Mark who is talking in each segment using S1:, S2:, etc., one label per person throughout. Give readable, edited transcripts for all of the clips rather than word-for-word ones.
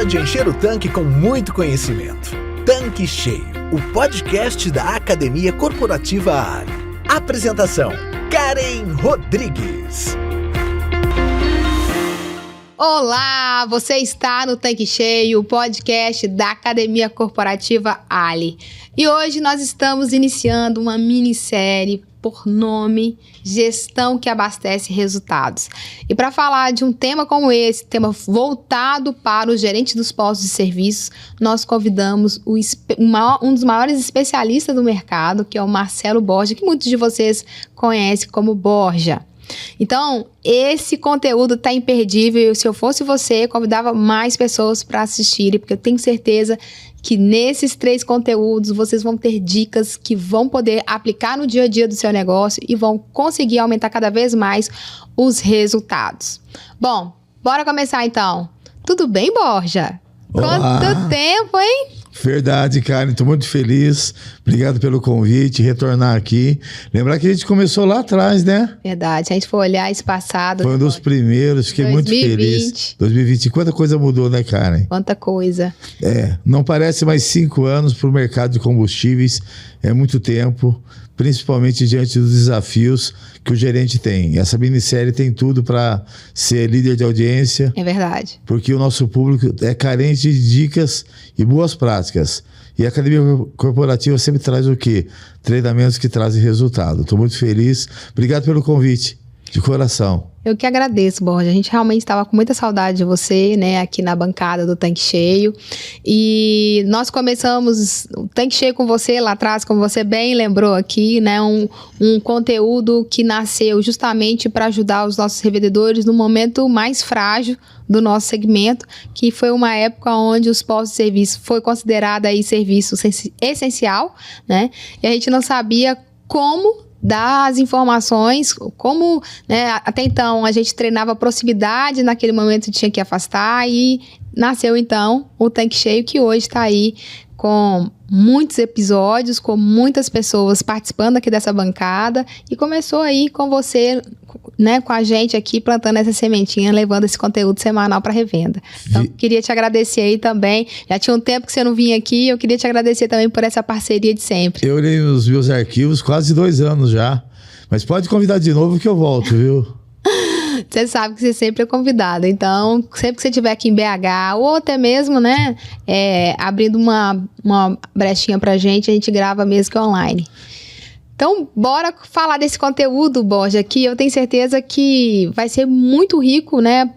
S1: de encher o tanque com muito conhecimento. Tanque Cheio, o podcast da Academia Corporativa Ali. Apresentação: Karen Rodrigues.
S2: Olá, você está no Tanque Cheio, o podcast da Academia Corporativa Ali. E hoje nós estamos iniciando uma minissérie por nome Gestão que Abastece Resultados. E para falar de um tema como esse, tema voltado para os gerentes dos postos de serviços, nós convidamos um dos maiores especialistas do mercado, que é o Marcelo Borja, que muitos de vocês conhecem como Borja. Então, esse conteúdo está imperdível. Se eu fosse você, convidava mais pessoas para assistirem, porque eu tenho certeza que nesses 3 conteúdos vocês vão ter dicas que vão poder aplicar no dia a dia do seu negócio e vão conseguir aumentar cada vez mais os resultados. Bom, bora começar então. Tudo bem, Borja?
S3: Olá.
S2: Quanto tempo, hein?
S3: Verdade, Karen, estou muito feliz. Obrigado pelo convite, retornar aqui. Lembrar que a gente começou lá atrás, né?
S2: Verdade, se a gente for olhar esse passado...
S3: Foi um dos primeiros, fiquei 2020. Muito feliz. 2020, quanta coisa mudou, né, Karen?
S2: Quanta coisa.
S3: Não parece mais 5 anos para o mercado de combustíveis, é muito tempo, principalmente diante dos desafios que o gerente tem. E essa minissérie tem tudo para ser líder de audiência.
S2: É verdade.
S3: Porque o nosso público é carente de dicas e boas práticas. E a Academia Corporativa sempre traz o quê? Treinamentos que trazem resultado. Estou muito feliz. Obrigado pelo convite, de coração.
S2: Eu que agradeço, Borja. A gente realmente estava com muita saudade de você, né, aqui na bancada do Tanque Cheio. E nós começamos o Tanque Cheio com você lá atrás, como você bem lembrou aqui, né, um conteúdo que nasceu justamente para ajudar os nossos revendedores no momento mais frágil do nosso segmento, que foi uma época onde os postos de serviço foi considerado aí serviço essencial, né, e a gente não sabia como dar as informações, como, né, até então a gente treinava proximidade, naquele momento tinha que afastar e nasceu então o Tanque Cheio, que hoje está aí com muitos episódios, com muitas pessoas participando aqui dessa bancada e começou aí com você, né, com a gente aqui plantando essa sementinha, levando esse conteúdo semanal para revenda. Então, queria te agradecer aí também. Já tinha um tempo que você não vinha aqui, eu queria te agradecer também por essa parceria de sempre.
S3: Eu olhei os meus arquivos quase 2 anos já, mas pode convidar de novo que eu volto, viu?
S2: Você sabe que você sempre é convidado, então sempre que você estiver aqui em BH ou até mesmo, né, abrindo uma brechinha pra gente, a gente grava mesmo que online. Então, bora falar desse conteúdo, Borja, que eu tenho certeza que vai ser muito rico, né?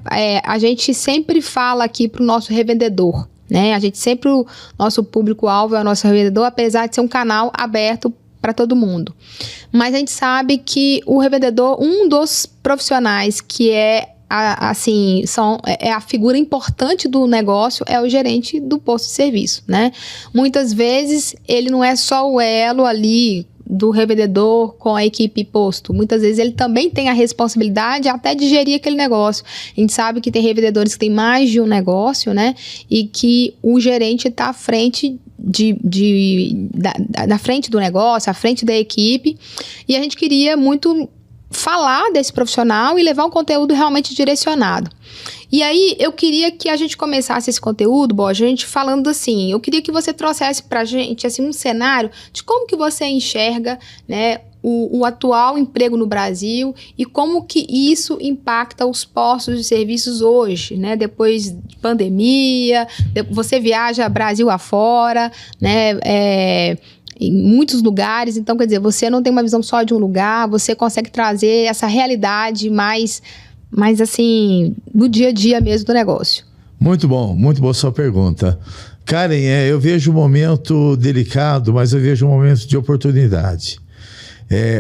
S2: A gente sempre fala aqui pro nosso revendedor, né? A gente sempre, o nosso público-alvo é o nosso revendedor, apesar de ser um canal aberto para todo mundo. Mas a gente sabe que o revendedor, um dos profissionais que é a figura importante do negócio é o gerente do posto de serviço, né? Muitas vezes ele não é só o elo ali do revendedor com a equipe posto. Muitas vezes ele também tem a responsabilidade até de gerir aquele negócio. A gente sabe que tem revendedores que têm mais de um negócio, né? E que o gerente está à frente da frente do negócio, à frente da equipe. E a gente queria muito falar desse profissional e levar um conteúdo realmente direcionado. E aí, eu queria que a gente começasse esse conteúdo, Borja, a gente falando assim, eu queria que você trouxesse pra gente, assim, um cenário de como que você enxerga, né, o atual emprego no Brasil e como que isso impacta os postos de serviços hoje, né, depois de pandemia, você viaja Brasil afora, né, em muitos lugares, então, quer dizer, você não tem uma visão só de um lugar, você consegue trazer essa realidade mais assim, do dia a dia mesmo do negócio.
S3: Muito boa sua pergunta. Karen, eu vejo um momento delicado, mas eu vejo um momento de oportunidade.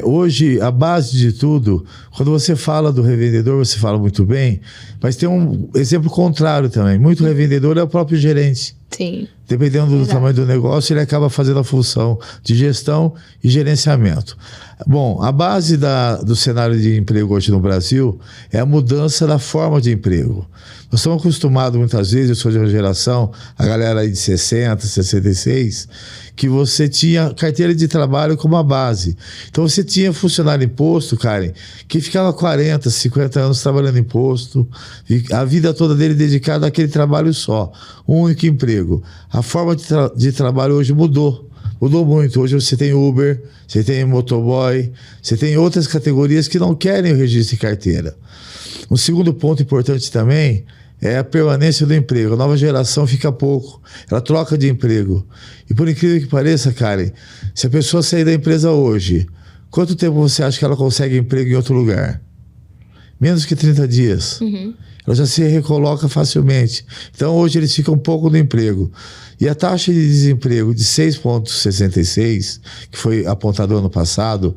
S3: Hoje, a base de tudo, quando você fala do revendedor, você fala muito bem, mas tem um exemplo contrário também. Muito revendedor é o próprio gerente.
S2: Sim.
S3: Dependendo do tamanho do negócio, ele acaba fazendo a função de gestão e gerenciamento. Bom, a base do cenário de emprego hoje no Brasil é a mudança da forma de emprego. Nós estamos acostumados muitas vezes, eu sou de uma geração, a galera aí de 60, 66, que você tinha carteira de trabalho como a base. Então você tinha funcionário em posto, Karen, que ficava 40, 50 anos trabalhando em posto, a vida toda dele dedicada àquele trabalho só, um único emprego. A forma de trabalho hoje mudou muito. Hoje você tem Uber, você tem motoboy, você tem outras categorias que não querem o registro de carteira. Um segundo ponto importante também é a permanência do emprego. A nova geração fica pouco, ela troca de emprego. E por incrível que pareça, Karen, se a pessoa sair da empresa hoje, quanto tempo você acha que ela consegue emprego em outro lugar? Menos que 30 dias. Uhum. Ela já se recoloca facilmente. Então hoje eles ficam pouco no emprego. E a taxa de desemprego de 6,66, que foi apontada ano passado,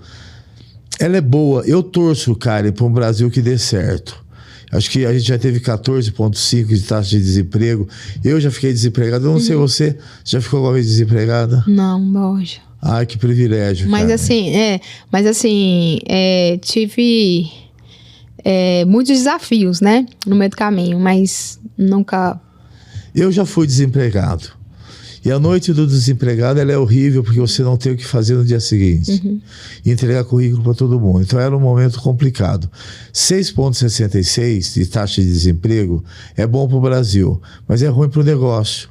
S3: ela é boa. Eu torço, Karen, para um Brasil que dê certo. Acho que a gente já teve 14,5 de taxa de desemprego. Eu já fiquei desempregado. Eu não sei você já ficou alguma vez desempregada?
S2: Não, Borja.
S3: Ai, que privilégio,
S2: mas
S3: cara.
S2: assim, tive muitos desafios, né? No meio do caminho, mas nunca...
S3: Eu já fui desempregado. E a noite do desempregado ela é horrível porque você não tem o que fazer no dia seguinte. Uhum. E entregar currículo para todo mundo. Então era um momento complicado. 6,66 de taxa de desemprego é bom para o Brasil, mas é ruim para o negócio.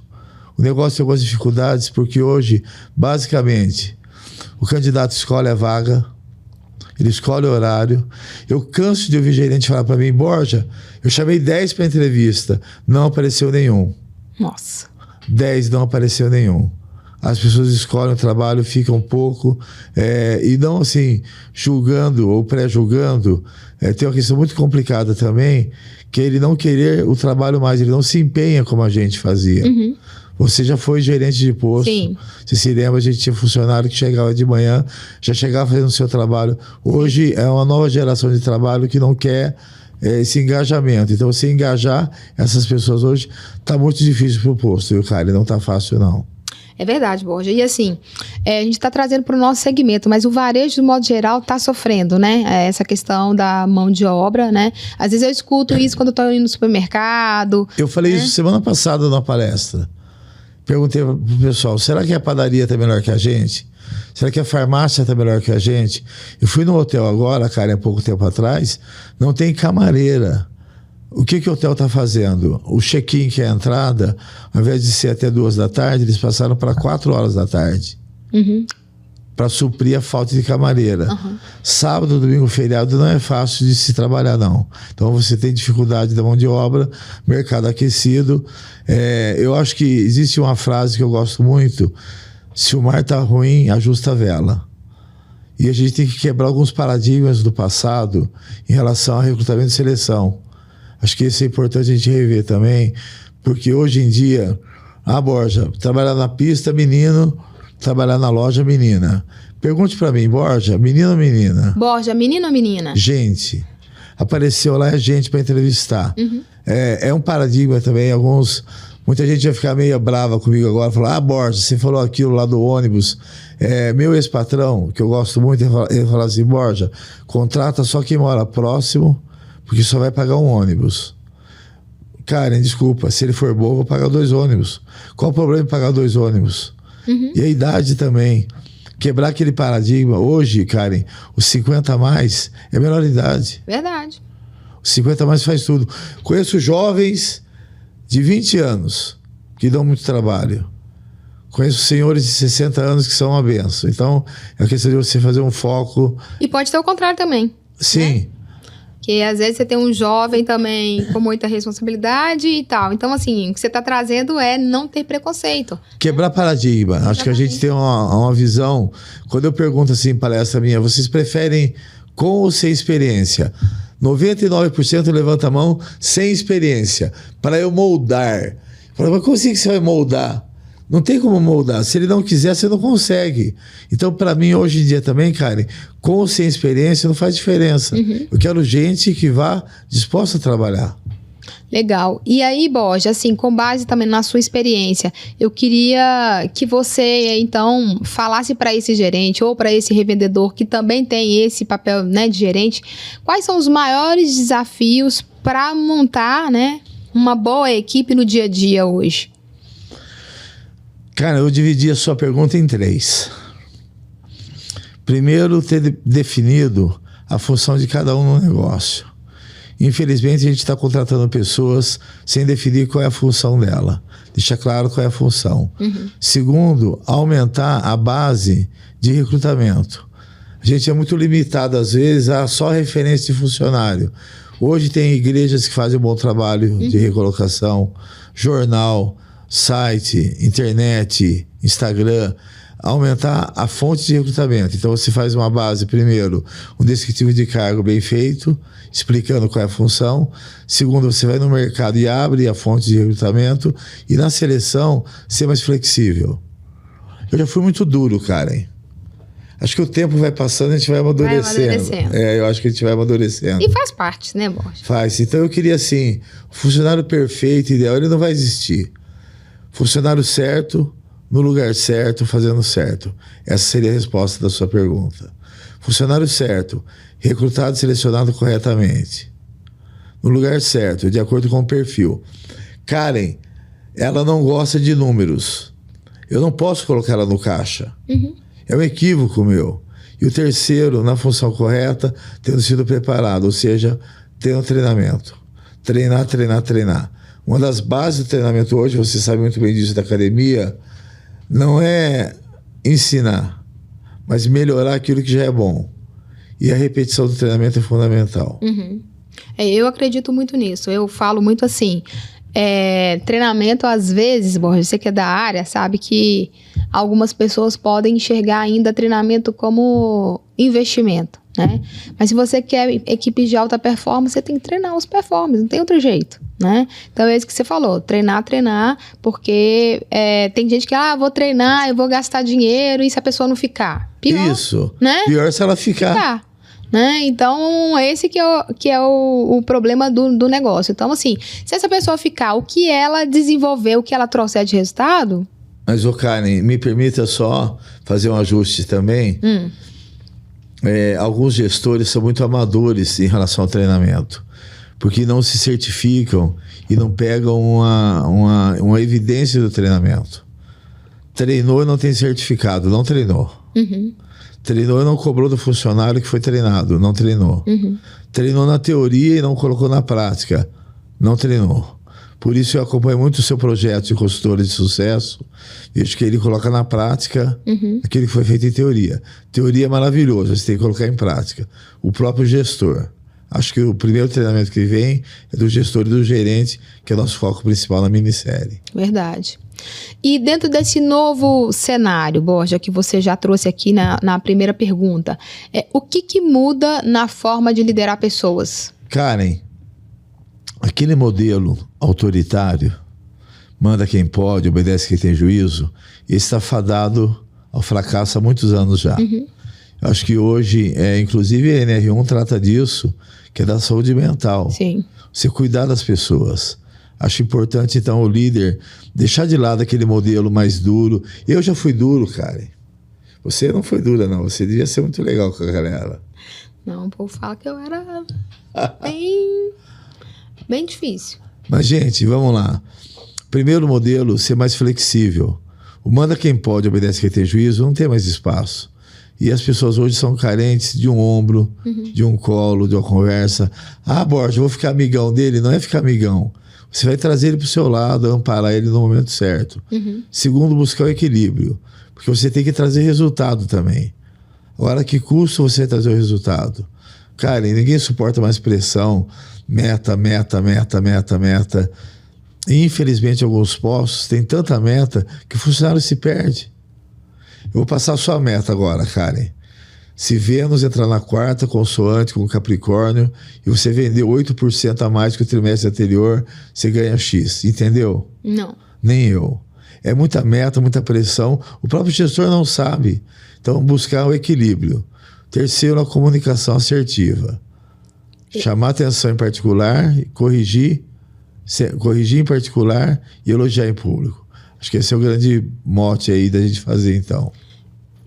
S3: O negócio tem algumas dificuldades porque hoje, basicamente, o candidato escolhe a vaga, ele escolhe o horário. Eu canso de ouvir gerente falar para mim, Borja, eu chamei 10 para entrevista, não apareceu nenhum.
S2: Nossa.
S3: 10 não apareceu nenhum. As pessoas escolhem o trabalho, ficam um pouco, e não assim, julgando ou pré-julgando. Tem uma questão muito complicada também, que é ele não querer o trabalho mais, ele não se empenha como a gente fazia. Uhum. Você já foi gerente de posto. Sim. Você se lembra, a gente tinha funcionário que chegava de manhã, já chegava fazendo o seu trabalho. Hoje é uma nova geração de trabalho que não quer esse engajamento. Então, você engajar essas pessoas hoje está muito difícil para o posto, viu, cara? Não está fácil, não.
S2: É verdade, Borja. E assim, a gente está trazendo para o nosso segmento, mas o varejo, de modo geral, está sofrendo, né? Essa questão da mão de obra, né? Às vezes eu escuto isso quando eu estou indo no supermercado.
S3: Eu falei isso semana passada numa palestra. Perguntei pro pessoal, será que a padaria está melhor que a gente? Será que a farmácia está melhor que a gente? Eu fui no hotel agora, cara, há pouco tempo atrás, não tem camareira. O que o hotel está fazendo? O check-in, que é a entrada, ao invés de ser até 2 da tarde, eles passaram para 4 horas da tarde. Uhum. Para suprir a falta de camareira. Uhum. Sábado, domingo, feriado não é fácil de se trabalhar, não. Então você tem dificuldade da mão de obra, mercado aquecido. Eu acho que existe uma frase que eu gosto muito: se o mar está ruim, ajusta a vela. E a gente tem que quebrar alguns paradigmas do passado em relação a recrutamento e seleção. Acho que isso é importante a gente rever também, porque hoje em dia, Borja, trabalhar na pista, menino, trabalhar na loja, menina. Pergunte para mim, Borja, menino ou menina?
S2: Borja, menino ou menina?
S3: Gente. Apareceu lá, gente para entrevistar. Uhum. É um paradigma também, muita gente vai ficar meio brava comigo agora, falar, Borja, você falou aquilo lá do ônibus. Meu ex-patrão, que eu gosto muito, ele fala assim, Borja, contrata só quem mora próximo, porque só vai pagar um ônibus. Karen, desculpa, se ele for bom, eu vou pagar 2 ônibus. Qual o problema em pagar 2 ônibus? Uhum. E a idade também. Quebrar aquele paradigma. Hoje, Karen, os 50 a mais é a menor idade.
S2: Verdade.
S3: Os 50 a mais faz tudo. Conheço jovens de 20 anos que dão muito trabalho. Conheço senhores de 60 anos que são uma benção. Então, é a questão de você fazer um foco.
S2: E pode ter o contrário também.
S3: Sim.
S2: Né? Que às vezes você tem um jovem também com muita responsabilidade e tal. Então, assim, o que você está trazendo é não ter preconceito.
S3: Quebrar paradigma. Acho que a gente tem uma visão. Quando eu pergunto assim em palestra minha, vocês preferem com ou sem experiência? 99% levanta a mão sem experiência. Para eu moldar. Mas como assim que você vai moldar? Não tem como moldar. Se ele não quiser, você não consegue. Então, para mim, hoje em dia também, Karen, com ou sem experiência não faz diferença. Uhum. Eu quero gente que vá disposta a trabalhar.
S2: Legal. E aí, Borja, assim, com base também na sua experiência, eu queria que você, então, falasse para esse gerente ou para esse revendedor que também tem esse papel, né, de gerente, quais são os maiores desafios para montar, né, uma boa equipe no dia a dia hoje?
S3: Cara, eu dividi a sua pergunta em 3. Primeiro, ter definido a função de cada um no negócio. Infelizmente, a gente está contratando pessoas sem definir qual é a função dela. Deixa claro qual é a função. Segundo, aumentar a base de recrutamento. A gente é muito limitado, às vezes, a só referência de funcionário. Hoje tem igrejas que fazem um bom trabalho de recolocação, jornal, site, internet, Instagram. Aumentar a fonte de recrutamento. Então, você faz uma base, primeiro, um descritivo de cargo bem feito, explicando qual é a função. Segundo, você vai no mercado e abre a fonte de recrutamento. E na seleção, ser mais flexível. Eu já fui muito duro, Karen. Acho que o tempo vai passando e a gente vai amadurecendo. Eu acho que a gente vai amadurecendo.
S2: E faz parte, né, Borja?
S3: Faz. Então, eu queria, assim, o funcionário perfeito, ideal, ele não vai existir. Funcionário certo, no lugar certo, fazendo certo. Essa seria a resposta da sua pergunta. Funcionário certo, recrutado e selecionado corretamente. No lugar certo, de acordo com o perfil. Karen, ela não gosta de números. Eu não posso colocar ela no caixa. É um equívoco meu. E o terceiro, na função correta, tendo sido preparado, ou seja, tendo treinamento. Treinar, treinar, treinar. Uma das bases do treinamento hoje, você sabe muito bem disso da academia, não é ensinar, mas melhorar aquilo que já é bom. E a repetição do treinamento é fundamental.
S2: Eu acredito muito nisso. Eu falo muito assim, treinamento, às vezes, Borja, você que é da área, sabe que algumas pessoas podem enxergar ainda treinamento como investimento, né? Mas se você quer equipes de alta performance, você tem que treinar os performers, não tem outro jeito, né? Então é isso que você falou, treinar, porque tem gente que, vou treinar, eu vou gastar dinheiro, e se a pessoa não ficar? Pior,
S3: isso,
S2: né?
S3: Pior se ela ficar.
S2: Né? Então, esse que é o problema do negócio. Então, assim, se essa pessoa ficar, o que ela desenvolver, o que ela trouxer de resultado...
S3: Mas, Karen, me permita só fazer um ajuste também. Alguns gestores são muito amadores em relação ao treinamento, porque não se certificam e não pegam uma evidência do treinamento. Treinou e não tem certificado, não treinou. Treinou e não cobrou do funcionário que foi treinado, não treinou. Treinou na teoria e não colocou na prática, não treinou. Por isso eu acompanho muito o seu projeto de consultoria de sucesso. Vejo que ele coloca na prática aquilo que foi feito em teoria. Teoria é maravilhoso, você tem que colocar em prática. O próprio gestor. Acho que o primeiro treinamento que vem é do gestor e do gerente, que é o nosso foco principal na minissérie.
S2: Verdade. E dentro desse novo cenário, Borja, que você já trouxe aqui na primeira pergunta, o que muda na forma de liderar pessoas?
S3: Karen, aquele modelo autoritário, manda quem pode, obedece quem tem juízo, esse está fadado ao fracasso há muitos anos já. Eu acho que hoje, inclusive a NR1 trata disso, que é da saúde mental.
S2: Sim.
S3: Você cuidar das pessoas. Acho importante, então, o líder deixar de lado aquele modelo mais duro. Eu já fui duro, Karen. Você não foi dura, não. Você devia ser muito legal com a galera.
S2: Não, o povo fala que eu era bem difícil.
S3: Mas, gente, vamos lá. Primeiro modelo, ser mais flexível. O manda quem pode, obedece quem tem juízo, não tem mais espaço. E as pessoas hoje são carentes de um ombro, de um colo, de uma conversa. Borja, eu vou ficar amigão dele. Não é ficar amigão. Você vai trazer ele para o seu lado, amparar ele no momento certo. Segundo, buscar o equilíbrio. Porque você tem que trazer resultado também. Agora, que custo você vai trazer o resultado? Cara, ninguém suporta mais pressão. Meta. E, infelizmente, alguns postos têm tanta meta que o funcionário se perde. Eu vou passar a sua meta agora, Karen. Se Vênus entrar na quarta, consoante com Capricórnio, e você vendeu 8% a mais que o trimestre anterior, você ganha X. Entendeu?
S2: Não.
S3: Nem eu. É muita meta, muita pressão. O próprio gestor não sabe. Então, buscar o equilíbrio. Terceiro, a comunicação assertiva. Chamar atenção em particular, corrigir corrigir em particular e elogiar em público. Acho que esse é o grande mote aí da gente fazer, então.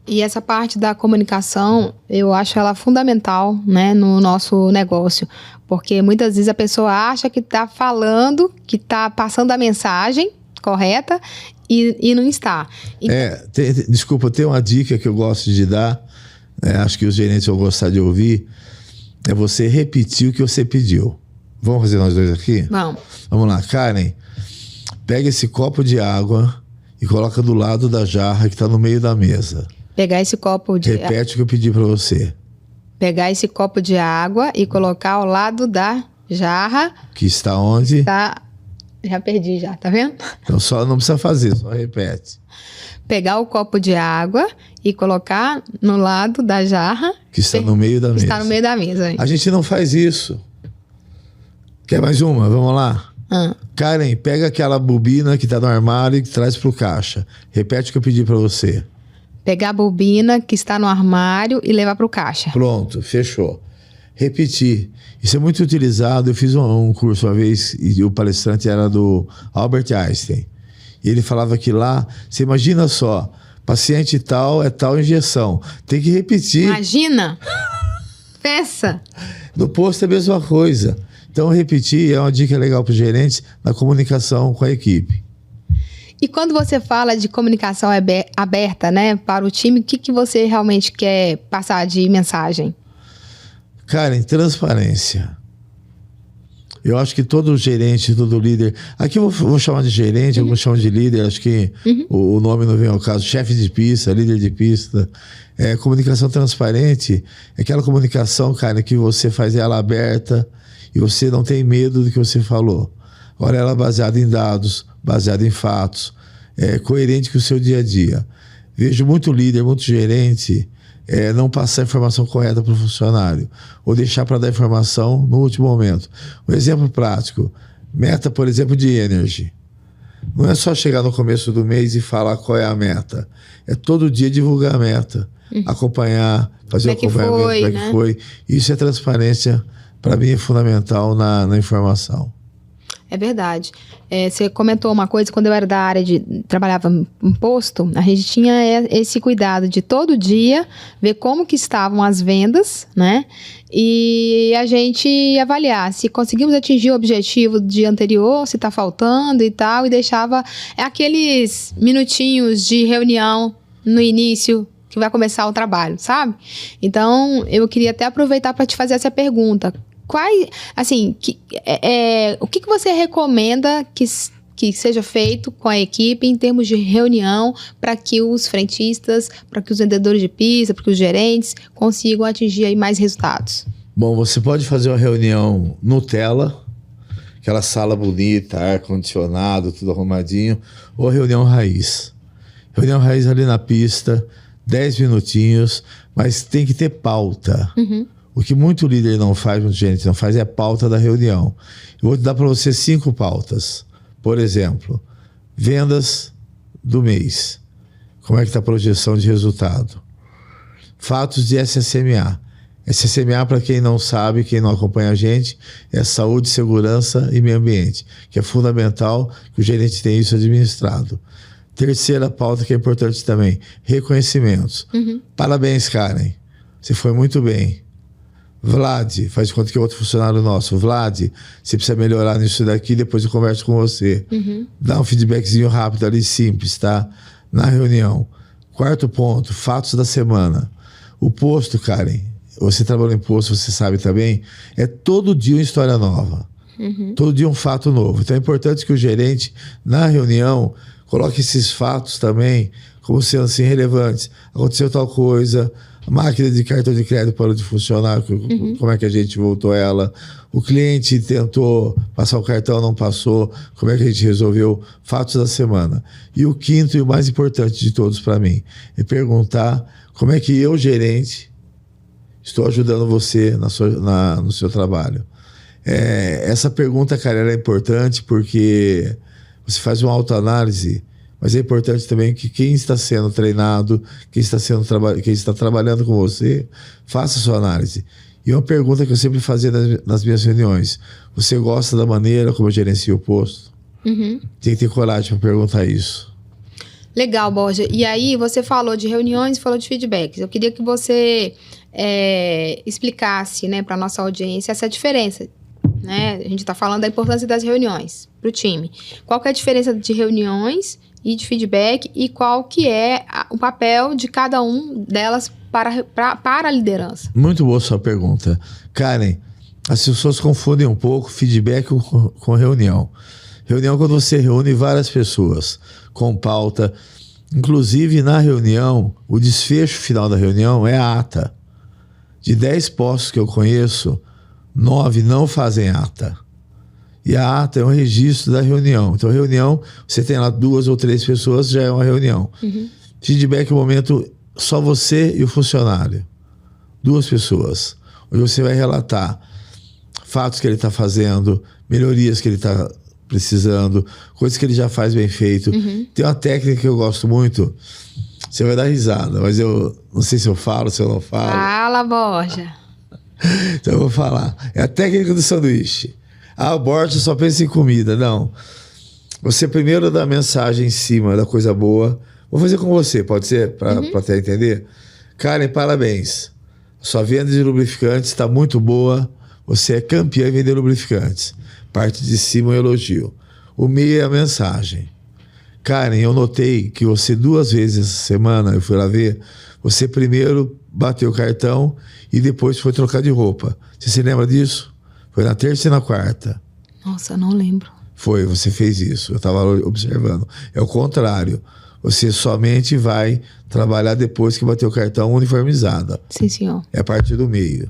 S2: E essa parte da comunicação, eu acho ela fundamental, né, no nosso negócio. Porque muitas vezes a pessoa acha que está falando, que está passando a mensagem correta e não está.
S3: Desculpa, tem uma dica que eu gosto de dar, acho que os gerentes vão gostar de ouvir, é você repetir o que você pediu. Vamos fazer nós dois aqui? Vamos lá, Karen, pega esse copo de água e coloca do lado da jarra que está no meio da mesa.
S2: Pegar esse copo de...
S3: Repete o que eu pedi para você.
S2: Pegar esse copo de água e colocar ao lado da jarra.
S3: Que está onde?
S2: Já perdi já, tá vendo?
S3: Então só não precisa fazer, só repete.
S2: Pegar o copo de água e colocar no lado da jarra.
S3: Que está no meio da mesa.
S2: Está no meio da mesa.
S3: A gente não faz isso. Quer mais uma? Vamos lá. Karen, pega aquela bobina que está no armário e traz pro caixa. Repete o que eu pedi para você.
S2: Pegar a bobina que está no armário e levar para o caixa.
S3: Pronto, fechou. Repetir. Isso é muito utilizado. Eu fiz um curso uma vez e o palestrante era do Albert Einstein. E ele falava que lá, você imagina só, paciente tal é tal injeção. Tem que repetir.
S2: Imagina! Peça!
S3: No posto é a mesma coisa. Então, repetir é uma dica legal para os gerentes na comunicação com a equipe.
S2: E quando você fala de comunicação aberta, né, para o time, o que você realmente quer passar de mensagem?
S3: Karen, transparência. Eu acho que todo gerente, todo líder... Aqui eu vou chamar de gerente, alguns chamam de líder, acho que o nome não vem ao caso. Chefe de pista, líder de pista. Comunicação transparente é aquela comunicação, cara, que você faz ela aberta e você não tem medo do que você falou. Agora ela é baseada em dados, baseada em fatos, coerente com o seu dia a dia. Vejo muito líder, muito gerente não passar a informação correta para o funcionário ou deixar para dar informação no último momento. Um exemplo prático, meta, por exemplo, de energy. Não é só chegar no começo do mês e falar qual é a meta. É todo dia divulgar a meta, acompanhar, fazer o acompanhamento, como é que foi. Isso é transparência, para mim é fundamental na informação.
S2: É verdade. Você comentou uma coisa, quando eu era da área trabalhava em posto, a gente tinha esse cuidado de todo dia ver como que estavam as vendas, né? E a gente avaliar se conseguimos atingir o objetivo do dia anterior, se está faltando e tal, e deixava aqueles minutinhos de reunião no início que vai começar o trabalho, sabe? Então, eu queria até aproveitar para te fazer essa pergunta. O que você recomenda que seja feito com a equipe em termos de reunião para que os frentistas, para que os vendedores de pista, para que os gerentes consigam atingir aí mais resultados?
S3: Bom, você pode fazer uma reunião Nutella, aquela sala bonita, ar-condicionado, tudo arrumadinho, ou reunião raiz. Reunião raiz ali na pista, 10 minutinhos, mas tem que ter pauta. O que muito líder não faz, muito gerente não faz, é a pauta da reunião. Eu vou dar para você 5 pautas. Por exemplo, vendas do mês. Como é que está a projeção de resultado? Fatos de SSMA. SSMA, para quem não sabe, quem não acompanha a gente, é saúde, segurança e meio ambiente, que é fundamental que o gerente tenha isso administrado. Terceira pauta que é importante também, reconhecimentos. Parabéns, Karen. Você foi muito bem. Vlad, faz de conta que é outro funcionário nosso. Vlad, você precisa melhorar nisso daqui, depois eu converso com você. Dá um feedbackzinho rápido ali, simples, tá? Na reunião. Quarto ponto, fatos da semana. O posto, Karen, você trabalha em posto, você sabe também, é todo dia uma história nova. Todo dia um fato novo. Então é importante que o gerente, na reunião, coloque esses fatos também como sendo assim relevantes. Aconteceu tal coisa, a máquina de cartão de crédito parou de funcionar, como é que a gente voltou ela? O cliente tentou passar o cartão, não passou, como é que a gente resolveu? Fatos da semana. E o quinto e o mais importante de todos para mim é perguntar como é que eu, gerente, estou ajudando você no seu trabalho. Essa pergunta, cara, ela é importante porque você faz uma autoanálise, mas é importante também que quem está sendo treinado, quem está trabalhando com você, faça a sua análise. E uma pergunta que eu sempre fazia nas minhas reuniões: você gosta da maneira como eu gerencio o posto? Tem que ter coragem para perguntar isso.
S2: Legal, Borja. E aí, você falou de reuniões e falou de feedbacks. Eu queria que você explicasse, né, para nossa audiência essa diferença. Né? A gente está falando da importância das reuniões para o time. Qual que é a diferença de reuniões e de feedback e qual que é o papel de cada um delas para a liderança?
S3: Muito boa sua pergunta. Karen, as pessoas confundem um pouco feedback com reunião. Reunião é quando você reúne várias pessoas com pauta. Inclusive, na reunião, o desfecho final da reunião é a ata. De 10 postos que eu conheço, 9 não fazem ata. E a ata é um registro da reunião. Então, reunião, você tem lá 2 ou 3 pessoas, já é uma reunião. Feedback é o momento só você e o funcionário. 2 pessoas. Onde você vai relatar fatos que ele está fazendo, melhorias que ele está precisando, coisas que ele já faz bem feito. Tem uma técnica que eu gosto muito. Você vai dar risada, mas eu não sei se eu falo, se eu não falo.
S2: Fala, Borja.
S3: Então eu vou falar. É a técnica do sanduíche. O Borja só pensa em comida. Não. Você primeiro dá a mensagem em cima da coisa boa. Vou fazer com você, pode ser? Para até entender. Karen, parabéns. Sua venda de lubrificantes está muito boa. Você é campeã em vender lubrificantes. Parte de cima, um elogio. O meio é a mensagem. Karen, eu notei que você 2 vezes essa semana, eu fui lá ver, você primeiro bateu o cartão e depois foi trocar de roupa. Você se lembra disso? Foi na terça e na quarta.
S2: Nossa, não lembro.
S3: Foi, você fez isso. Eu estava observando. É o contrário. Você somente vai trabalhar depois que bateu o cartão uniformizada.
S2: Sim, senhor.
S3: É a parte do meio.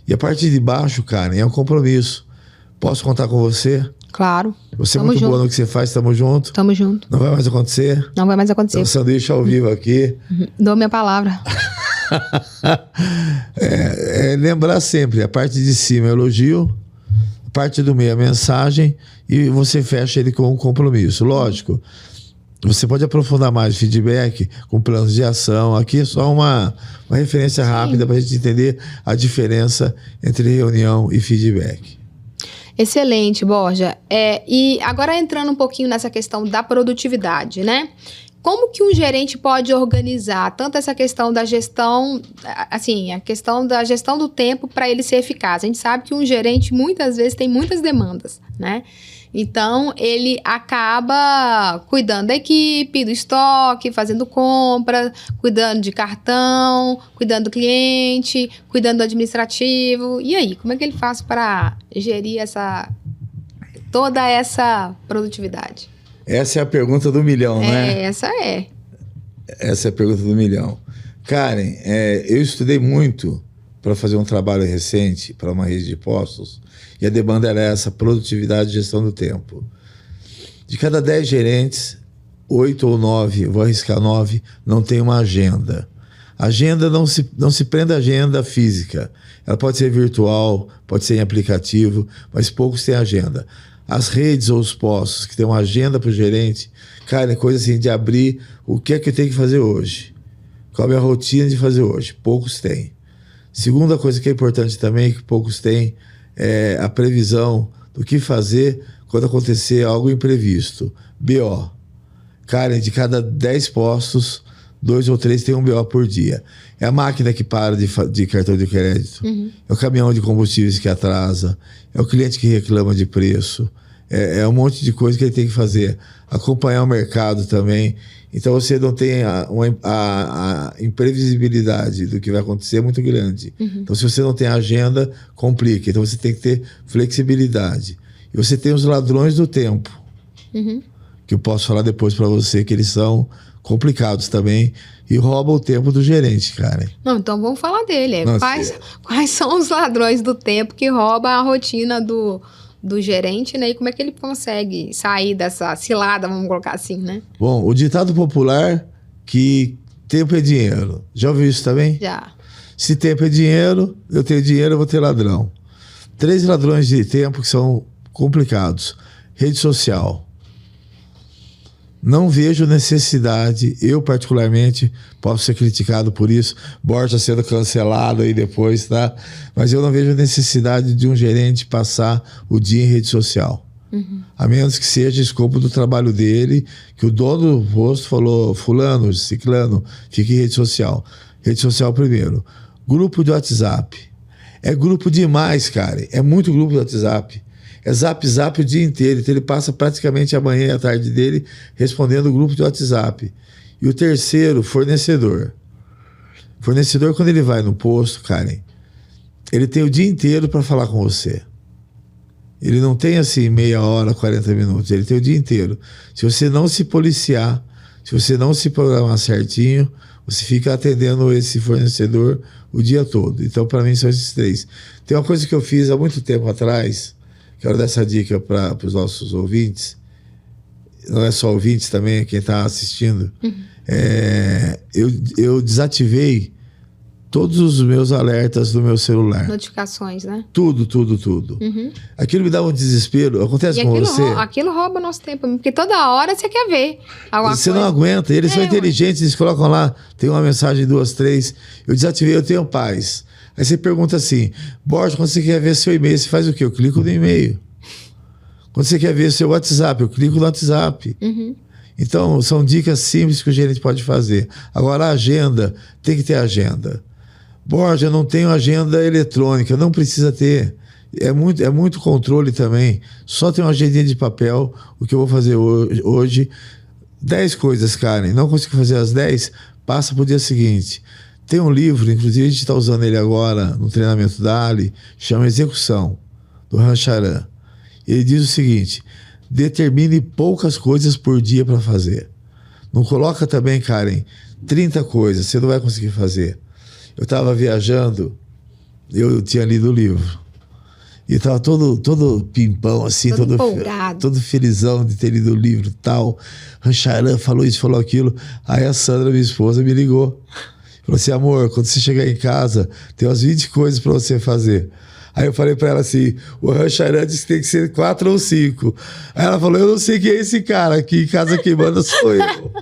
S3: E a parte de baixo, Karen, é um compromisso. Posso contar com você?
S2: Claro.
S3: Você é muito boa no que você faz, tamo junto?
S2: Tamo junto.
S3: Não vai mais acontecer?
S2: Não vai mais acontecer.
S3: Então, sanduíche ao vivo aqui.
S2: Dou minha palavra.
S3: Lembrar sempre, a parte de cima é elogio, a parte do meio é mensagem e você fecha ele com um compromisso. Lógico, você pode aprofundar mais o feedback com planos de ação. Aqui é só uma referência rápida para a gente entender a diferença entre reunião e feedback.
S2: Excelente, Borja. E agora entrando um pouquinho nessa questão da produtividade, né? Como que um gerente pode organizar tanto essa questão da gestão, assim, a questão da gestão do tempo para ele ser eficaz? A gente sabe que um gerente muitas vezes tem muitas demandas, né? Então, ele acaba cuidando da equipe, do estoque, fazendo compra, cuidando de cartão, cuidando do cliente, cuidando do administrativo. E aí, como é que ele faz para gerir toda essa produtividade?
S3: Essa é a pergunta do milhão, né?
S2: Essa é.
S3: Essa é a pergunta do milhão. Karen, eu estudei muito para fazer um trabalho recente para uma rede de postos e a demanda era essa, produtividade e gestão do tempo. De cada 10 gerentes, 8 ou 9, vou arriscar 9, não tem uma agenda. Agenda não se prende à agenda física. Ela pode ser virtual, pode ser em aplicativo, mas poucos têm agenda. As redes ou os postos que têm uma agenda para o gerente, cara, é coisa assim de abrir o que é que eu tenho que fazer hoje. Qual é a minha rotina de fazer hoje? Poucos têm. Segunda coisa que é importante também, que poucos têm, é a previsão do que fazer quando acontecer algo imprevisto. BO. Cara, de cada 10 postos, 2 ou 3 tem um BO por dia. É a máquina que para de cartão de crédito. É o caminhão de combustíveis que atrasa. É o cliente que reclama de preço. É um monte de coisa que ele tem que fazer. Acompanhar o mercado também. Então você não tem a imprevisibilidade do que vai acontecer muito grande. Então se você não tem agenda, complica. Então você tem que ter flexibilidade. E você tem os ladrões do tempo. Que eu posso falar depois para você, que eles são complicados também e roubam o tempo do gerente, cara.
S2: Não, então vamos falar dele. Quais são os ladrões do tempo que roubam a rotina do gerente, né? E como é que ele consegue sair dessa cilada, vamos colocar assim, né?
S3: Bom, o ditado popular que tempo é dinheiro. Já ouviu isso também?
S2: Já.
S3: Se tempo é dinheiro, eu tenho dinheiro, eu vou ter ladrão. 3 ladrões de tempo que são complicados. Rede social. Não vejo necessidade, eu particularmente posso ser criticado por isso, Borja sendo cancelado aí depois, tá? Mas eu não vejo necessidade de um gerente passar o dia em rede social. A menos que seja escopo do trabalho dele, que o dono do posto falou, fulano, ciclano, fique em rede social. Rede social primeiro. Grupo de WhatsApp. É grupo demais, cara. É muito grupo de WhatsApp. É zap o dia inteiro. Então ele passa praticamente a manhã e a tarde dele respondendo o grupo de WhatsApp. E o terceiro, fornecedor. Fornecedor, quando ele vai no posto, Karen, ele tem o dia inteiro para falar com você. Ele não tem assim meia hora, 40 minutos. Ele tem o dia inteiro. Se você não se policiar, se você não se programar certinho, você fica atendendo esse fornecedor o dia todo. Então, para mim, são esses três. Tem uma coisa que eu fiz há muito tempo atrás, quero dar essa dica para os nossos ouvintes. Não é só ouvintes também, é quem está assistindo. Eu desativei todos os meus alertas do meu celular.
S2: Notificações, né?
S3: Tudo. Aquilo me dá um desespero. Acontece com você.
S2: Aquilo rouba nosso tempo, porque toda hora você quer ver alguma coisa.
S3: Você não aguenta. Eles são inteligentes, eles colocam lá, tem uma mensagem, 2, 3. Eu desativei, eu tenho paz. Aí você pergunta assim, Borja, quando você quer ver seu e-mail, você faz o quê? Eu clico no e-mail. Quando você quer ver seu WhatsApp, eu clico no WhatsApp. Então, são dicas simples que o gerente pode fazer. Agora, a agenda, tem que ter agenda. Borja, eu não tenho agenda eletrônica, não precisa ter. É muito controle também. Só tem uma agendinha de papel, o que eu vou fazer hoje. 10 coisas, Karen. Não consigo fazer as 10, passa para o dia seguinte. Tem um livro, inclusive a gente está usando ele agora no treinamento da Ali, chama Execução, do Rancharan. Ele diz o seguinte, determine poucas coisas por dia para fazer. Não coloca também, Karen, 30 coisas, você não vai conseguir fazer. Eu estava viajando, eu tinha lido o livro. E estava todo pimpão, assim, todo
S2: empolgado.
S3: Todo felizão de ter lido o livro e tal. Rancharan falou isso, falou aquilo. Aí a Sandra, minha esposa, me ligou. Falou assim, amor, quando você chegar em casa, tem umas 20 coisas para você fazer. Aí eu falei para ela assim, o Rancharan disse que tem que ser 4 ou 5. Aí ela falou, eu não sei quem é esse cara, aqui em casa quem manda sou eu.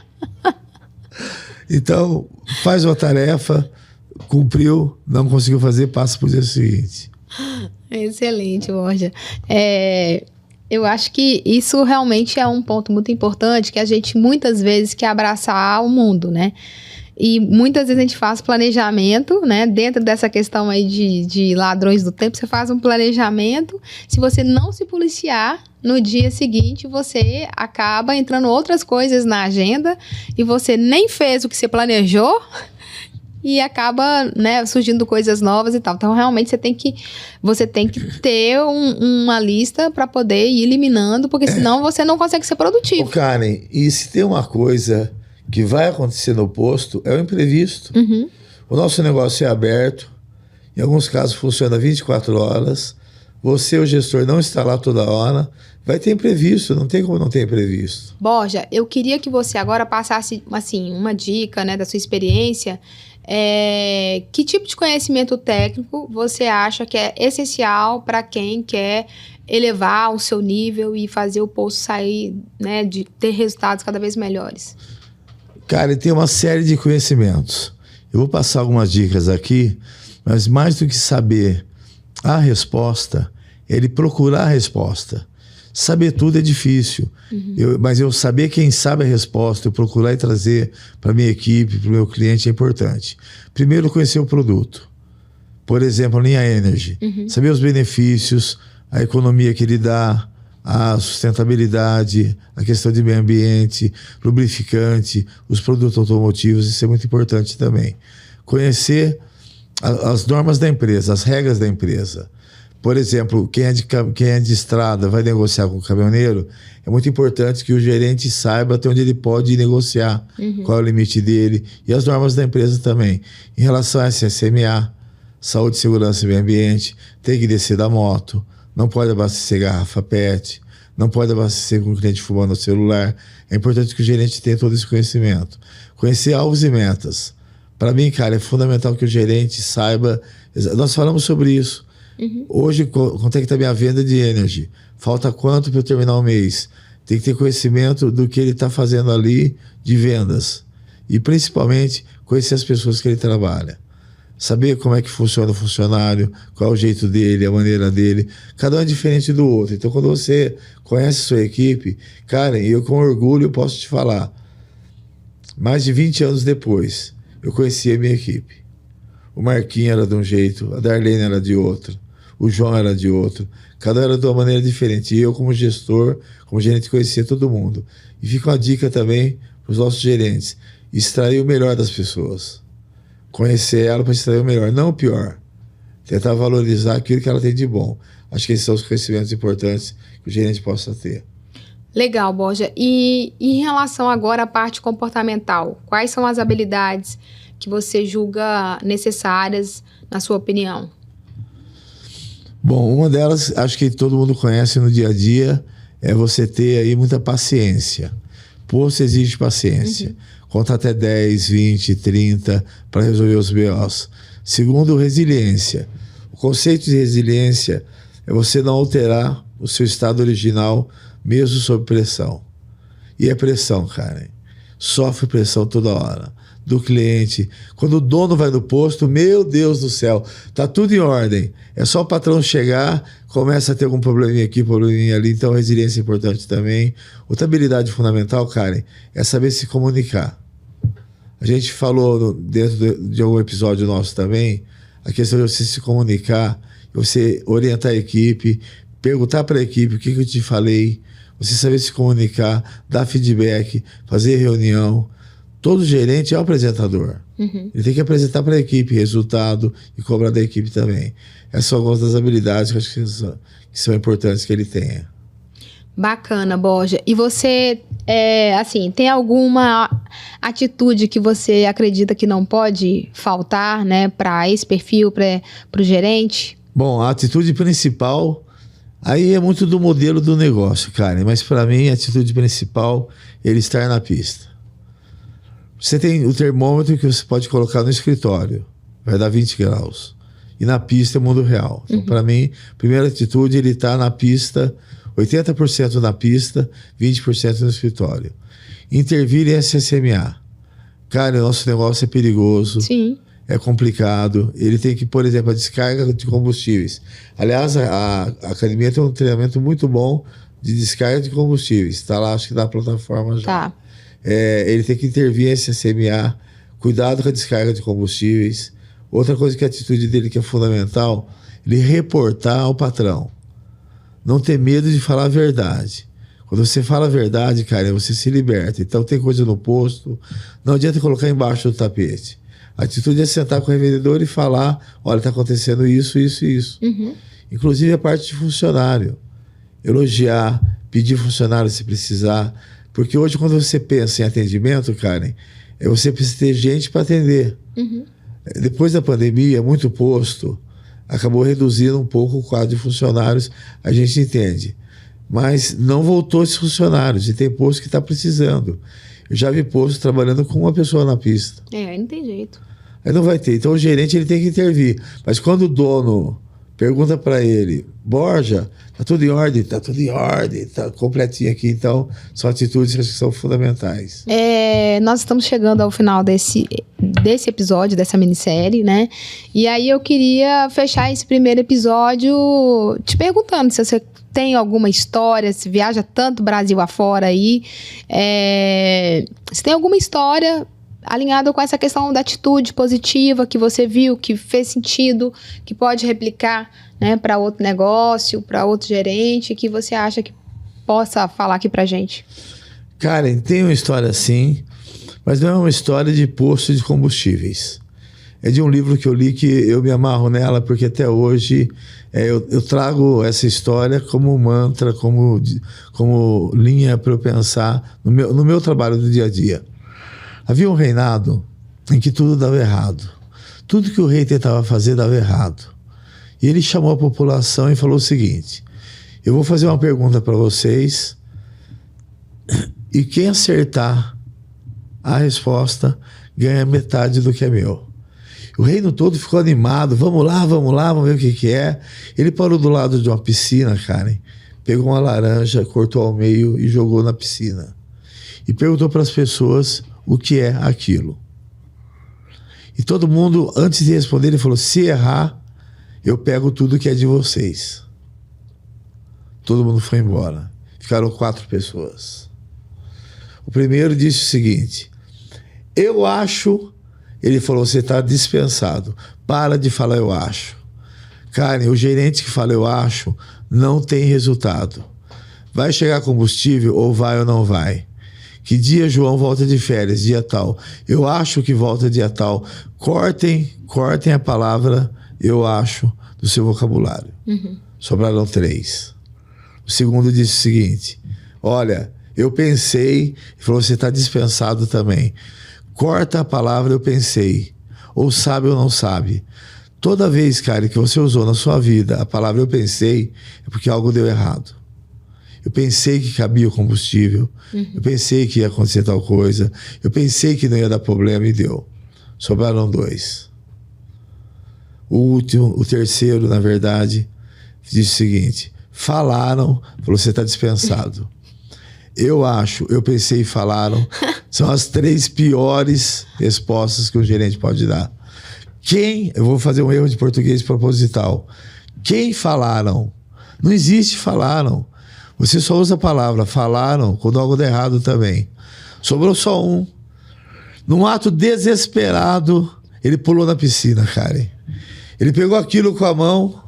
S3: Então, faz uma tarefa, cumpriu, não conseguiu fazer, passa pro dia seguinte.
S2: Excelente, Borja. Eu acho que isso realmente é um ponto muito importante, que a gente muitas vezes quer abraçar o mundo, né? E muitas vezes a gente faz planejamento, né? Dentro dessa questão aí de ladrões do tempo, você faz um planejamento. Se você não se policiar, no dia seguinte você acaba entrando outras coisas na agenda e você nem fez o que você planejou e acaba, né, surgindo coisas novas e tal. Então, realmente, você tem que ter uma lista para poder ir eliminando, porque senão você não consegue ser produtivo.
S3: Ô, Karen, e se tem uma coisa que vai acontecer no posto, é o imprevisto. O nosso negócio é aberto, em alguns casos funciona 24 horas, você, o gestor, não está lá toda hora, vai ter imprevisto, não tem como não ter imprevisto.
S2: Borja, eu queria que você agora passasse, assim, uma dica, né, da sua experiência. Que tipo de conhecimento técnico você acha que é essencial para quem quer elevar o seu nível e fazer o posto sair, né, de ter resultados cada vez melhores?
S3: Cara, tem uma série de conhecimentos. Eu vou passar algumas dicas aqui, mas mais do que saber a resposta, é ele procurar a resposta. Saber tudo é difícil, mas eu saber quem sabe a resposta, eu procurar e trazer para minha equipe, para o meu cliente é importante. Primeiro, conhecer o produto. Por exemplo, a linha Energy. Saber os benefícios, a economia que ele dá, a sustentabilidade, a questão de meio ambiente, lubrificante, os produtos automotivos, isso é muito importante também. Conhecer as normas da empresa, as regras da empresa. Por exemplo, quem é de estrada vai negociar com o caminhoneiro, é muito importante que o gerente saiba até onde ele pode negociar, qual é o limite dele, e as normas da empresa também. Em relação a SMA, saúde, segurança e meio ambiente, tem que descer da moto, não pode abastecer garrafa PET, não pode abastecer com o cliente fumando no celular. É importante que o gerente tenha todo esse conhecimento. Conhecer alvos e metas. Para mim, cara, é fundamental que o gerente saiba. Nós falamos sobre isso. Hoje, quanto é que está a minha venda de Energy? Falta quanto para eu terminar o mês? tem que ter conhecimento do que ele está fazendo ali de vendas. E principalmente conhecer as pessoas que ele trabalha. Saber como é que funciona o funcionário, qual é o jeito dele, a maneira dele. Cada um é diferente do outro. Então, quando você conhece a sua equipe, Karen, eu com orgulho posso te falar, mais de 20 anos depois, eu conheci a minha equipe. O Marquinhos era de um jeito, a Darlene era de outro, o João era de outro. Cada um era de uma maneira diferente. E eu, como gestor, como gerente, conhecia todo mundo. E fica uma dica também para os nossos gerentes. Extrair o melhor das pessoas. Conhecer ela para extrair o melhor, não o pior. Tentar valorizar aquilo que ela tem de bom. Acho que esses são os conhecimentos importantes que o gerente possa ter.
S2: Legal, Borja. E em relação agora à parte comportamental, quais são as habilidades que você julga necessárias, na sua opinião?
S3: Bom, uma delas, acho que todo mundo conhece no dia a dia, é você ter aí muita paciência. Posto exige paciência. Conta até 10, 20, 30 para resolver os BOs. Segundo, resiliência. O conceito de resiliência é você não alterar o seu estado original, mesmo sob pressão. E é pressão, Karen. Sofre pressão toda hora. Do cliente. Quando o dono vai no posto, meu Deus do céu, tá tudo em ordem. É só o patrão chegar, começa a ter algum probleminha aqui, probleminha ali. Então, resiliência é importante também. Outra habilidade fundamental, Karen, é saber se comunicar. A gente falou dentro de algum episódio nosso também, a questão de você se comunicar, você orientar a equipe, perguntar para a equipe o que eu te falei, você saber se comunicar, dar feedback, fazer reunião. Todo gerente é o apresentador. Ele tem que apresentar para a equipe resultado e cobrar da equipe também. Essas são algumas das habilidades que eu acho que são importantes que ele tenha.
S2: Bacana, Borja. E você, tem alguma atitude que você acredita que não pode faltar, né, para esse perfil, para o gerente? Bom,
S3: a atitude principal, aí é muito do modelo do negócio, Karen, mas para mim a atitude principal é ele estar na pista. Você tem o termômetro que você pode colocar no escritório, vai dar 20 graus. E na pista é mundo real. Então, para mim, a primeira atitude, ele está na pista, 80% na pista, 20% no escritório. Intervir em SSMA. Cara, o nosso negócio é perigoso.
S2: Sim.
S3: É complicado. Ele tem que, por exemplo, a descarga de combustíveis. Aliás, a academia tem um treinamento muito bom de descarga de combustíveis. Está lá, acho que na plataforma já.
S2: Tá.
S3: Ele tem que intervir em SSMA, cuidado com a descarga de combustíveis. Outra coisa que a atitude dele que é fundamental, ele reportar ao patrão. Não ter medo de falar a verdade. Quando você fala a verdade, cara, você se liberta. Então tem coisa no posto, não adianta colocar embaixo do tapete. A atitude é sentar com o revendedor e falar, olha, está acontecendo isso, isso e isso. Inclusive a parte de funcionário. Elogiar, pedir funcionário se precisar. Porque hoje, quando você pensa em atendimento, Karen, você precisa ter gente para atender. Depois da pandemia, muito posto acabou reduzindo um pouco o quadro de funcionários, a gente entende. Mas não voltou esses funcionários, e tem posto que está precisando. Eu já vi posto trabalhando com uma pessoa na pista.
S2: Aí não tem jeito.
S3: Aí não vai ter. Então o gerente ele tem que intervir. Mas quando o dono pergunta para ele, Borja, tá tudo em ordem? Tá tudo em ordem, tá completinho aqui. Então, são atitudes que são fundamentais.
S2: Nós estamos chegando ao final desse episódio, dessa minissérie, né? E aí eu queria fechar esse primeiro episódio te perguntando se você tem alguma história, se viaja tanto Brasil afora aí, se tem alguma história alinhada com essa questão da atitude positiva que você viu, que fez sentido, que pode replicar, né, para outro negócio, para outro gerente, que você acha que possa falar aqui pra gente?
S3: Karen, tem uma história assim, mas não é uma história de posto de combustíveis. É de um livro que eu li que eu me amarro nela, porque até hoje eu trago essa história como mantra, como linha para eu pensar no meu trabalho do dia a dia. Havia um reinado em que tudo dava errado. Tudo que o rei tentava fazer dava errado. E ele chamou a população e falou o seguinte: eu vou fazer uma pergunta para vocês, e quem acertar a resposta ganha metade do que é meu. O reino todo ficou animado. Vamos lá, vamos ver o que é. Ele parou do lado de uma piscina, Karen, pegou uma laranja, cortou ao meio e jogou na piscina. E perguntou para as pessoas o que é aquilo. E todo mundo, antes de responder, ele falou: se errar, eu pego tudo que é de vocês. Todo mundo foi embora. Ficaram 4 pessoas. O primeiro disse o seguinte: eu acho... Ele falou: você está dispensado. Para de falar eu acho. Karen, o gerente que fala eu acho não tem resultado. Vai chegar combustível ou vai ou não vai? Que dia João volta de férias? Dia tal. Eu acho que volta dia tal. Cortem a palavra eu acho do seu vocabulário. Sobraram 3. O segundo disse o seguinte: olha, eu pensei. Ele falou: você está dispensado também. Corta a palavra eu pensei. Ou sabe ou não sabe. Toda vez, cara, que você usou na sua vida a palavra eu pensei, é porque algo deu errado. Eu pensei que cabia o combustível. Eu pensei que ia acontecer tal coisa. Eu pensei que não ia dar problema e deu. Sobraram 2. O terceiro, na verdade, disse o seguinte: falaram, falou: você está dispensado. Eu acho, eu pensei e falaram. São as 3 piores respostas que o gerente pode dar. Eu vou fazer um erro de português proposital. Quem falaram? Não existe falaram. Você só usa a palavra falaram quando algo dá errado também. Sobrou só um. Num ato desesperado, ele pulou na piscina, Karen. Ele pegou aquilo com a mão,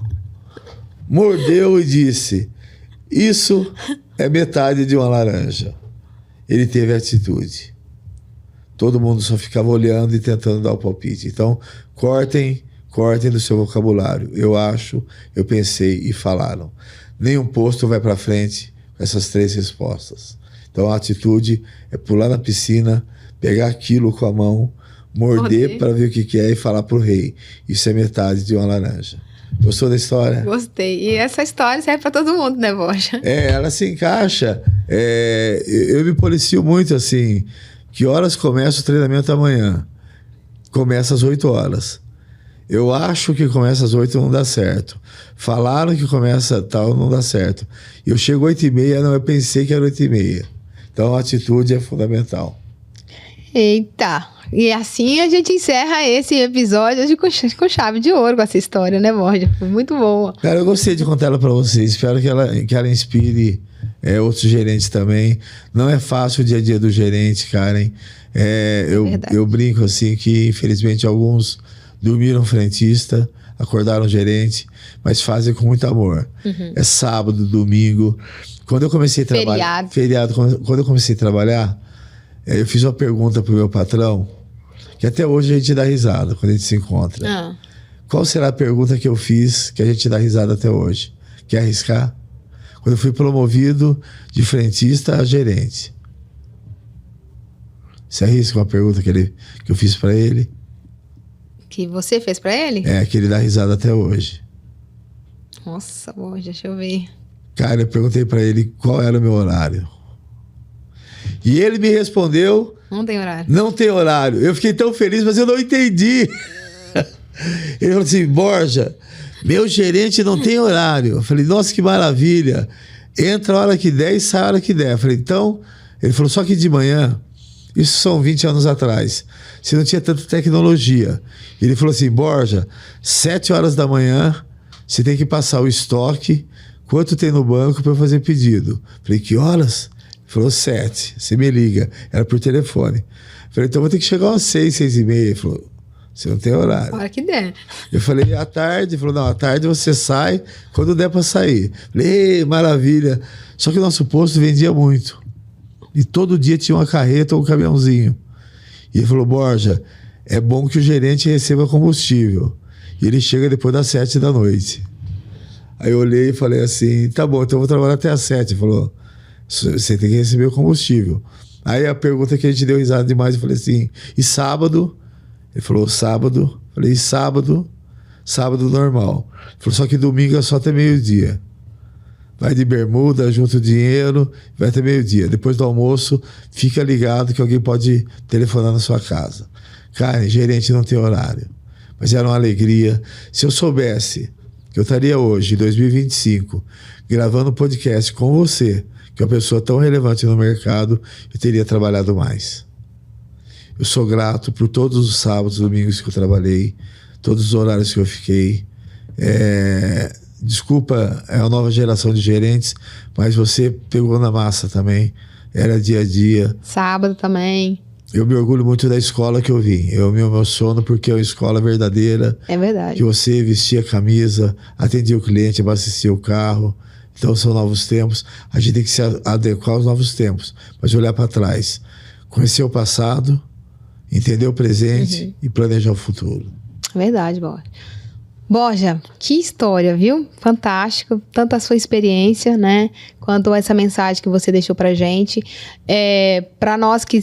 S3: mordeu e disse: isso é metade de uma laranja. Ele teve atitude. Todo mundo só ficava olhando e tentando dar o palpite. Então, cortem do seu vocabulário. Eu acho, eu pensei e falaram. Nenhum posto vai para frente com essas 3 respostas. Então, a atitude é pular na piscina, pegar aquilo com a mão, morder para ver o que é e falar pro rei: isso é metade de uma laranja. Gostou da história?
S2: Gostei. E essa história serve para todo mundo, né, Borja?
S3: Ela se encaixa. Eu me policio muito assim. Que horas começa o treinamento amanhã? Começa às 8 horas. Eu acho que começa às 8 não dá certo. Falaram que começa tal, não dá certo. Eu chego 8h30, não, eu pensei que era 8h30. Então a atitude é fundamental.
S2: Eita! E assim a gente encerra esse episódio hoje com chave de ouro com essa história, né, Borja? Foi muito boa.
S3: Cara, eu gostei de contar ela para vocês. Espero que ela inspire outros gerentes também. Não é fácil o dia a dia do gerente, Karen. Eu brinco assim que, infelizmente, alguns dormiram frentista, acordaram gerente, mas fazem com muito amor. É sábado, domingo. Quando eu comecei a trabalhar... Feriado. Quando eu comecei a trabalhar, eu fiz uma pergunta pro meu patrão, que até hoje a gente dá risada quando a gente se encontra. Qual será a pergunta que eu fiz que a gente dá risada até hoje? Quer arriscar? Quando eu fui promovido de frentista a gerente. Você arrisca uma pergunta que eu fiz para ele?
S2: Que você fez para ele?
S3: Que ele dá risada até hoje.
S2: Nossa, Borja, deixa eu ver.
S3: Cara, eu perguntei para ele qual era o meu horário. E ele me respondeu:
S2: não tem horário.
S3: Não tem horário. Eu fiquei tão feliz, mas eu não entendi. Ele falou assim: Borja, meu gerente não tem horário. Eu falei: nossa, que maravilha. Entra a hora que der e sai a hora que der. Eu falei: então... Ele falou: só que de manhã, isso são 20 anos atrás, você não tinha tanta tecnologia. Ele falou assim: Borja, 7 horas da manhã, você tem que passar o estoque, quanto tem no banco para eu fazer pedido. Eu falei: que horas? Ele falou: 7, você me liga. Era por telefone. Eu falei: então vou ter que chegar às 6, 6h30. Ele falou: você não tem horário.
S2: A hora que der.
S3: Eu falei: à tarde? Ele falou: não, à tarde você sai quando der para sair. Eu falei: maravilha. Só que o nosso posto vendia muito. E todo dia tinha uma carreta ou um caminhãozinho. E ele falou: Borja, é bom que o gerente receba combustível. E ele chega depois das 7 da noite. Aí eu olhei e falei assim: tá bom, então eu vou trabalhar até às 7. Ele falou: você tem que receber o combustível. Aí a pergunta que a gente deu risada demais, eu falei assim: e sábado? Ele falou: sábado. Eu falei: e sábado? Sábado normal. Ele falou: só que domingo é só até meio-dia. Vai de bermuda, junta o dinheiro, vai até meio-dia. Depois do almoço, fica ligado que alguém pode telefonar na sua casa. Cara, gerente não tem horário. Mas era uma alegria. Se eu soubesse que eu estaria hoje, em 2025, gravando um podcast com você, que é uma pessoa tão relevante no mercado, eu teria trabalhado mais. Eu sou grato por todos os sábados e domingos que eu trabalhei, todos os horários que eu fiquei. Desculpa, é a nova geração de gerentes, mas você pegou na massa também. Era dia a dia.
S2: Sábado também.
S3: Eu me orgulho muito da escola que eu vim. Eu me emociono porque é uma escola verdadeira.
S2: É verdade.
S3: Que você vestia a camisa, atendia o cliente, abastecia o carro. Então são novos tempos. A gente tem que se adequar aos novos tempos, mas olhar para trás. Conhecer o passado, entender o presente e planejar o futuro.
S2: Verdade, Borja. Borja, que história, viu? Fantástico. Tanto a sua experiência, né? Quanto essa mensagem que você deixou pra gente. Para nós que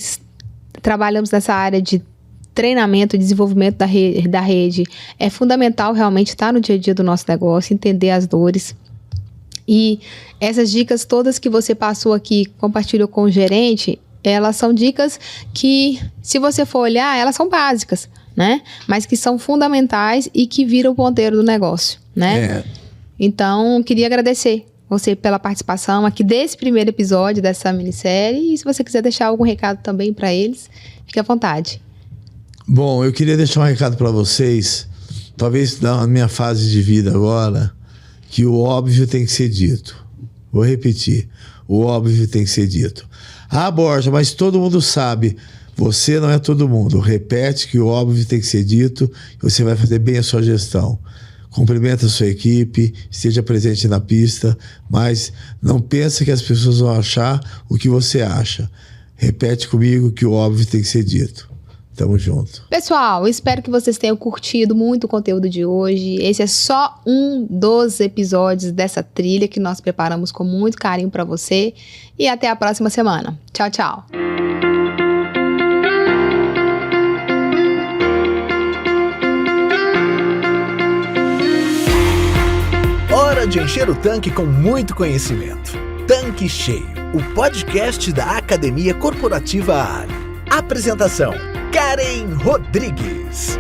S2: trabalhamos nessa área de treinamento e desenvolvimento da rede, é fundamental realmente estar no dia a dia do nosso negócio, entender as dores. E essas dicas todas que você passou aqui, compartilhou com o gerente, elas são dicas que, se você for olhar, elas são básicas, né? Mas que são fundamentais e que viram o ponteiro do negócio, né? Então, queria agradecer você pela participação aqui desse primeiro episódio dessa minissérie. E se você quiser deixar algum recado também para eles, fique à vontade.
S3: Bom, eu queria deixar um recado para vocês, talvez na minha fase de vida agora, que o óbvio tem que ser dito. Vou repetir, o óbvio tem que ser dito. Ah, Borja, mas todo mundo sabe. Você não é todo mundo. Repete que o óbvio tem que ser dito e você vai fazer bem a sua gestão. Cumprimenta a sua equipe, esteja presente na pista, mas não pense que as pessoas vão achar o que você acha. Repete comigo que o óbvio tem que ser dito. Tamo junto.
S2: Pessoal, espero que vocês tenham curtido muito o conteúdo de hoje. Esse é só um dos episódios dessa trilha que nós preparamos com muito carinho para você. E até a próxima semana. Tchau, tchau.
S1: Hora de encher o tanque com muito conhecimento. Tanque Cheio, o podcast da Academia Corporativa ARI. Apresentação: Karen Rodrigues.